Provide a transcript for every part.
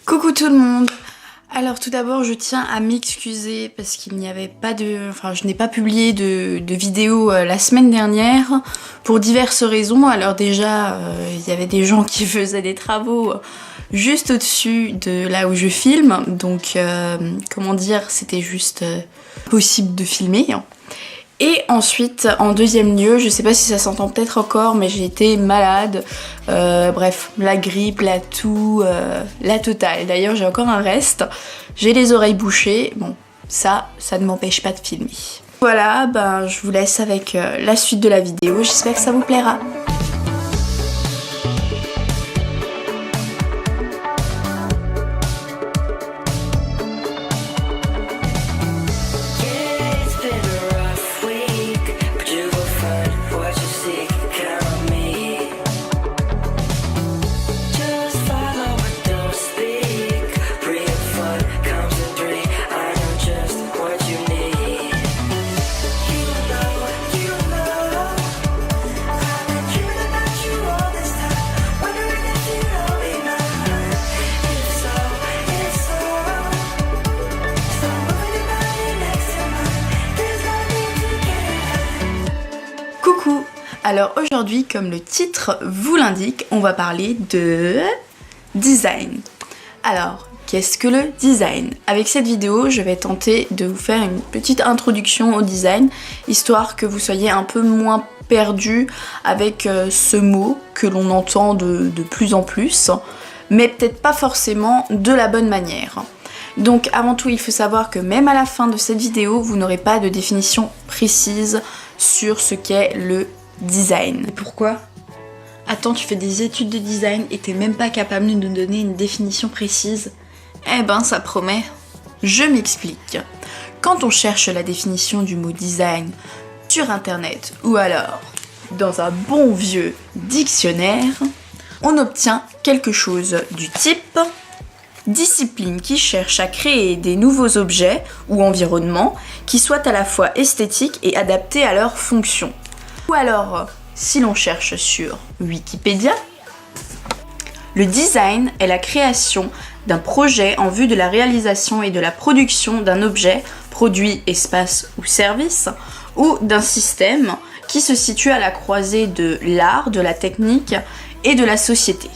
Coucou tout le monde. Alors tout d'abord je tiens à m'excuser parce qu'il n'y avait pas de... je n'ai pas publié de vidéo la semaine dernière pour diverses raisons. Alors déjà il y avait des gens qui faisaient des travaux juste au-dessus de là où je filme, donc comment dire, c'était juste possible de filmer. Et ensuite, en deuxième lieu, je sais pas si ça s'entend peut-être encore, mais j'ai été malade. Bref, la grippe, la toux, la totale. D'ailleurs, j'ai encore un reste. J'ai les oreilles bouchées. Bon, ça ne m'empêche pas de filmer. Voilà, je vous laisse avec la suite de la vidéo. J'espère que ça vous plaira. Coucou! Alors aujourd'hui, comme le titre vous l'indique, on va parler de design. Alors, qu'est-ce que le design? Avec cette vidéo, je vais tenter de vous faire une petite introduction au design, histoire que vous soyez un peu moins perdu avec ce mot que l'on entend de plus en plus, mais peut-être pas forcément de la bonne manière. Donc avant tout, il faut savoir que même à la fin de cette vidéo, vous n'aurez pas de définition précise sur ce qu'est le design. Pourquoi? Attends, tu fais des études de design et t'es même pas capable de nous donner une définition précise? Eh ben, ça promet. Je m'explique. Quand on cherche la définition du mot design sur internet ou alors dans un bon vieux dictionnaire, on obtient quelque chose du type discipline qui cherche à créer des nouveaux objets ou environnements qui soient à la fois esthétiques et adaptés à leur fonction. Ou alors, si l'on cherche sur Wikipédia, le design est la création d'un projet en vue de la réalisation et de la production d'un objet, produit, espace ou service, ou d'un système qui se situe à la croisée de l'art, de la technique et de la société.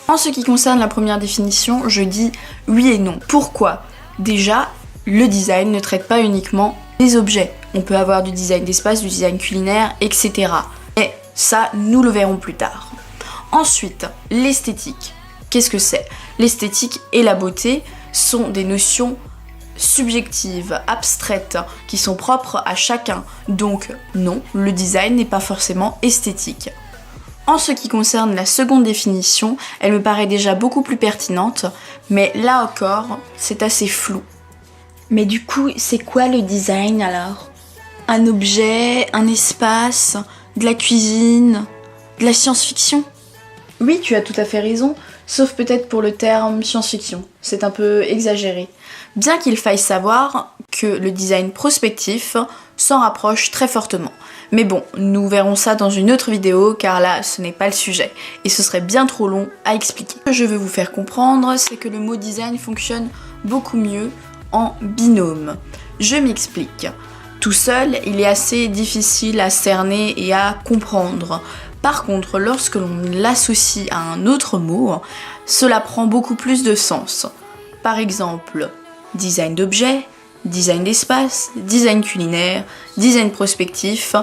En ce qui concerne la première définition, je dis oui et non. Pourquoi? Déjà, le design ne traite pas uniquement des objets. On peut avoir du design d'espace, du design culinaire, etc. Mais ça, nous le verrons plus tard. Ensuite, l'esthétique. Qu'est-ce que c'est? L'esthétique et la beauté sont des notions subjectives, abstraites, qui sont propres à chacun. Donc non, le design n'est pas forcément esthétique. En ce qui concerne la seconde définition, elle me paraît déjà beaucoup plus pertinente, mais là encore, c'est assez flou. Mais du coup, c'est quoi le design alors? Un objet, un espace, de la cuisine, de la science-fiction? Oui, tu as tout à fait raison, sauf peut-être pour le terme science-fiction. C'est un peu exagéré. Bien qu'il faille savoir que le design prospectif s'en rapproche très fortement. Mais bon, nous verrons ça dans une autre vidéo car là, ce n'est pas le sujet et ce serait bien trop long à expliquer. Ce que je veux vous faire comprendre, c'est que le mot design fonctionne beaucoup mieux en binôme. Je m'explique. Tout seul, il est assez difficile à cerner et à comprendre. Par contre, lorsque l'on l'associe à un autre mot, cela prend beaucoup plus de sens. Par exemple, design d'objet, design d'espace, design culinaire, design prospectif,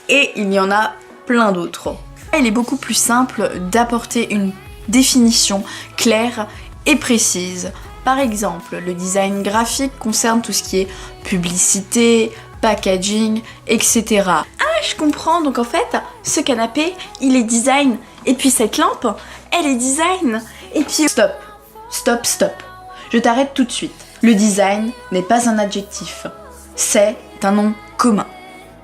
et il y en a plein d'autres. Il est beaucoup plus simple d'apporter une définition claire et précise. Par exemple, le design graphique concerne tout ce qui est publicité, packaging, etc. Ah, je comprends, donc en fait, ce canapé, il est design, et puis cette lampe, elle est design, et puis... Stop, stop, stop. Je t'arrête tout de suite. Le design n'est pas un adjectif, c'est un nom commun.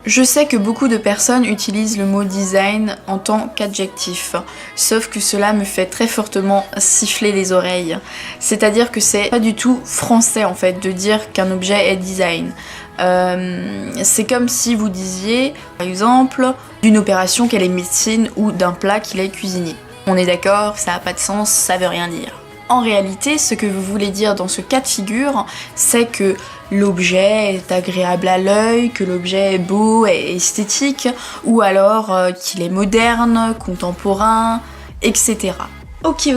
Je sais que beaucoup de personnes utilisent le mot design en tant qu'adjectif, sauf que cela me fait très fortement siffler les oreilles. C'est-à-dire que c'est pas du tout français en fait de dire qu'un objet est design. C'est comme si vous disiez, par exemple, d'une opération qu'elle est médecine ou d'un plat qu'il est cuisinier. On est d'accord, ça n'a pas de sens, ça veut rien dire. En réalité, ce que vous voulez dire dans ce cas de figure, c'est que l'objet est agréable à l'œil, que l'objet est beau et esthétique, ou alors qu'il est moderne, contemporain, etc. Ok,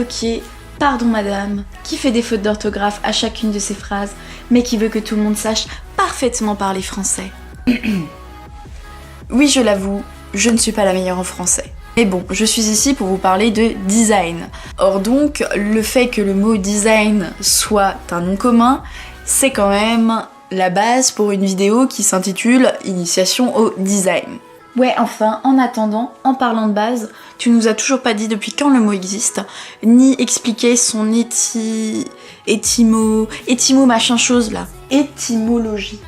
pardon madame, qui fait des fautes d'orthographe à chacune de ces phrases, mais qui veut que tout le monde sache parfaitement parler français. Oui, je l'avoue, je ne suis pas la meilleure en français. Mais bon, je suis ici pour vous parler de design. Or donc, le fait que le mot design soit un nom commun, c'est quand même la base pour une vidéo qui s'intitule Initiation au design. Ouais, enfin, en attendant, en parlant de base, tu nous as toujours pas dit depuis quand le mot existe, ni expliqué son étymo machin chose là. Étymologie.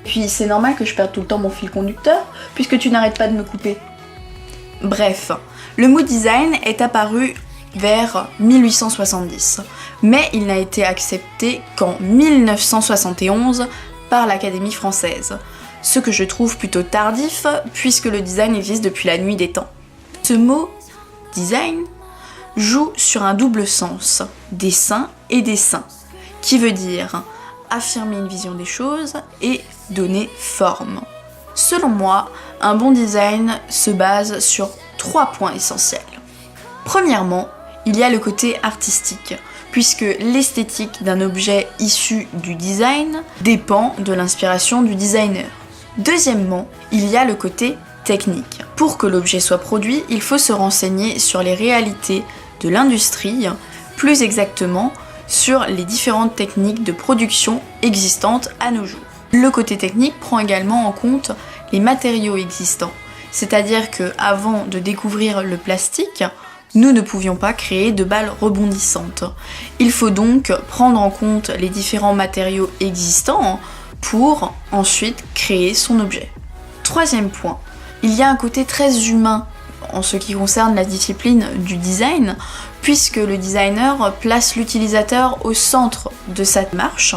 Puis c'est normal que je perde tout le temps mon fil conducteur, puisque tu n'arrêtes pas de me couper. Bref, le mot design est apparu vers 1870, mais il n'a été accepté qu'en 1971 par l'Académie française, ce que je trouve plutôt tardif puisque le design existe depuis la nuit des temps. Ce mot design joue sur un double sens, dessin et dessin, qui veut dire affirmer une vision des choses et donner forme. Selon moi, un bon design se base sur 3 points essentiels. Premièrement, il y a le côté artistique, puisque l'esthétique d'un objet issu du design dépend de l'inspiration du designer. Deuxièmement, il y a le côté technique. Pour que l'objet soit produit, il faut se renseigner sur les réalités de l'industrie, plus exactement sur les différentes techniques de production existantes à nos jours. Le côté technique prend également en compte les matériaux existants, c'est-à-dire que avant de découvrir le plastique, nous ne pouvions pas créer de balles rebondissantes. Il faut donc prendre en compte les différents matériaux existants pour ensuite créer son objet. Troisième point, il y a un côté très humain en ce qui concerne la discipline du design, puisque le designer place l'utilisateur au centre de sa démarche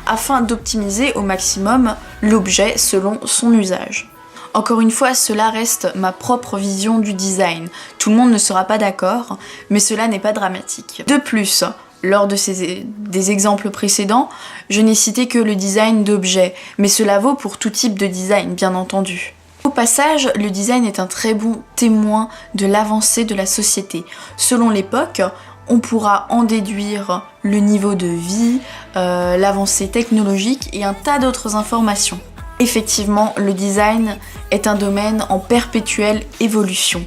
afin d'optimiser au maximum l'objet selon son usage. Encore une fois, cela reste ma propre vision du design. Tout le monde ne sera pas d'accord, mais cela n'est pas dramatique. De plus, lors de des exemples précédents, je n'ai cité que le design d'objets, mais cela vaut pour tout type de design, bien entendu. Au passage, le design est un très bon témoin de l'avancée de la société. Selon l'époque, on pourra en déduire le niveau de vie, l'avancée technologique et un tas d'autres informations. Effectivement, le design est un domaine en perpétuelle évolution.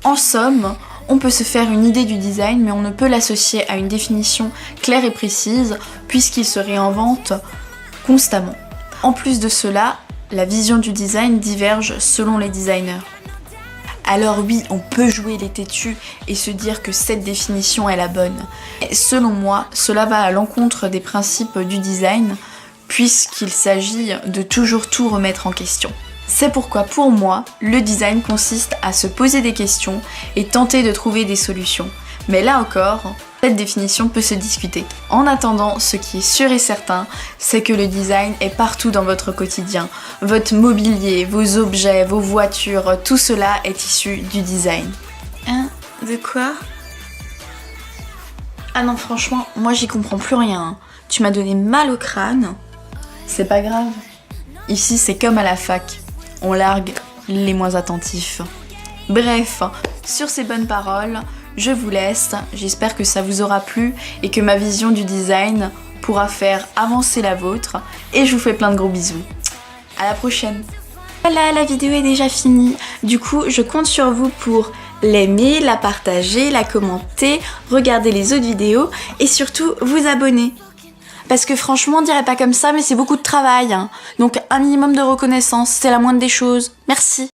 En somme, on peut se faire une idée du design, mais on ne peut l'associer à une définition claire et précise, puisqu'il se réinvente constamment. En plus de cela, la vision du design diverge selon les designers. Alors oui, on peut jouer les têtus et se dire que cette définition est la bonne. Mais selon moi, cela va à l'encontre des principes du design, puisqu'il s'agit de toujours tout remettre en question. C'est pourquoi pour moi, le design consiste à se poser des questions et tenter de trouver des solutions. Mais là encore, cette définition peut se discuter. En attendant, ce qui est sûr et certain, c'est que le design est partout dans votre quotidien. Votre mobilier, vos objets, vos voitures, tout cela est issu du design. Hein? De quoi? Ah non, franchement, moi j'y comprends plus rien. Tu m'as donné mal au crâne. C'est pas grave. Ici, c'est comme à la fac. On largue les moins attentifs. Bref, sur ces bonnes paroles, je vous laisse. J'espère que ça vous aura plu et que ma vision du design pourra faire avancer la vôtre. Et je vous fais plein de gros bisous. À la prochaine. Voilà, la vidéo est déjà finie. Du coup, je compte sur vous pour l'aimer, la partager, la commenter, regarder les autres vidéos et surtout vous abonner. Parce que franchement, on dirait pas comme ça, mais c'est beaucoup de travail. Donc un minimum de reconnaissance, c'est la moindre des choses. Merci.